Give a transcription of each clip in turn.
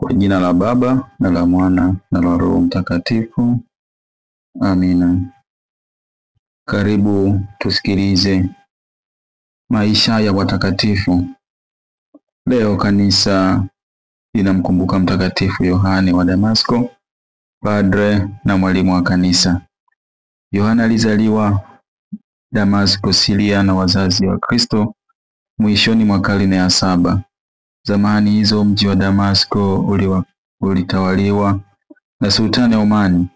Kwa jina la Baba na la Mwana na la Roho Mtakatifu. Amina. Karibu tusikilize maisha ya watakatifu. Leo kanisa linamkumbuka Mtakatifu Yohane wa Damasko, padre na mwalimu wa kanisa. Yohane alizaliwa Damasko, Siria, na wazazi wa Kristo mwishoni mwa karne ya 7. Zamani hizo mji wa Damasko ulitawaliwa na Sultani Omani.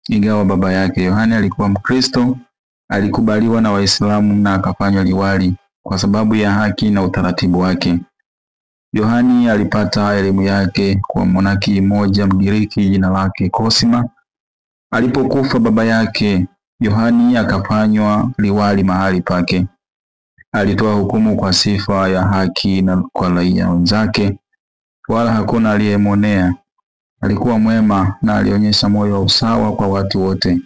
Ingawa baba yake Yohane alikuwa Mkristo, alikubaliwa na Waislamu na akafanywa liwali kwa sababu ya haki na utaratibu wake. Yohane alipata elimu yake kwa monaki mmoja Mgiriki jina lake Cosima. Alipokufa baba yake, Yohane akafanywa liwali mahali pake. Alitoa hukumu kwa sifa ya haki na kwa raia wenzake, wala hakuna aliyemonea. Alikuwa mwema na alionyesha moyo wa usawa kwa watu wote.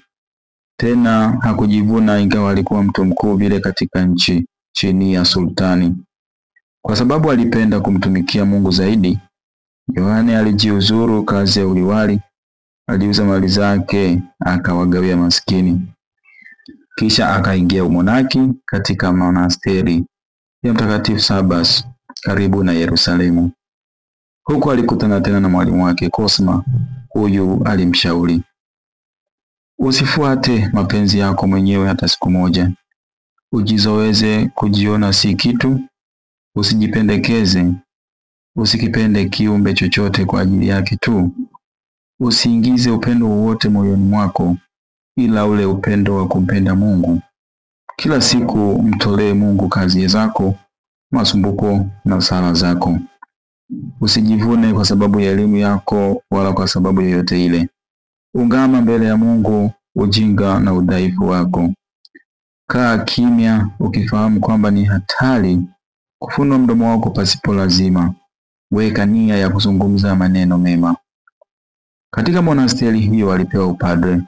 Tena hakujivuna, ingawa alikuwa mtu mkuu vile katika nchi chini ya sultani. Kwa sababu alipenda kumtumikia Mungu zaidi, Yohane alijiuzuru kazi ya uliwali. Aliuza mali zake akawagawia maskini. Kisha akaingia umonaki katika monasteri ya Mtakatifu Sabas karibu na Yerusalemu. Huko alikutana tena na mwalimu wake Cosima. Huyu alimshauri, usifuate mapenzi yako mwenyewe hata siku moja. Ujizoweze kujiona si kitu. Usijipendekeze. Usikipende kiumbe chochote kwa ajili yake tu. Usiingize upendo wowote moyoni mwako ila ule upendo wa kumpenda Mungu. Kila siku mtolee Mungu kazi zako, masumbuko na sala zako. Usijivune kwa sababu ya elimu yako wala kwa sababu yoyote ile. Ungama mbele ya Mungu ujinga na udhaifu wako. Kaa kimya ukifahamu kwamba ni hatari kufunua mdomo wako pasipo lazima. Weka nia ya kuzungumza maneno mema. Katika monasteri hiyo alipewa upadre.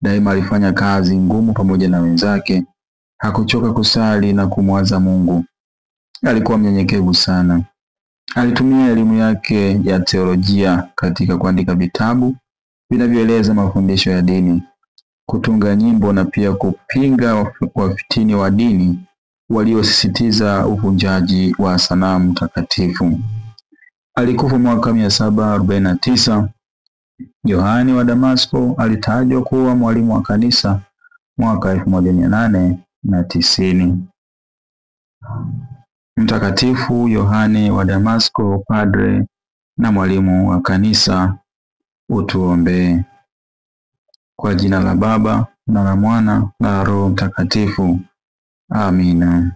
Daima alifanya kazi ngumu pamoja na wenzake. Hakuchoka kusali na kumwaza Mungu. Alikuwa mnyenyekevu sana. Alitumia elimu yake ya teolojia katika kuandika vitabu vinavyoeleza mafundisho ya dini, kutunga nyimbo na pia kupinga wafitini wa dini waliosisitiza uvunjaji wa sanamu takatifu. Alikufa mwaka 749. Yohane wa Damasko alitajwa kuwa mwalimu wa kanisa mwaka 1890. Mtakatifu Yohane wa Damasko, padre na mwalimu wa kanisa, utuombee. Kwa jina la Baba na la Mwana na la Roho Mtakatifu. Amina.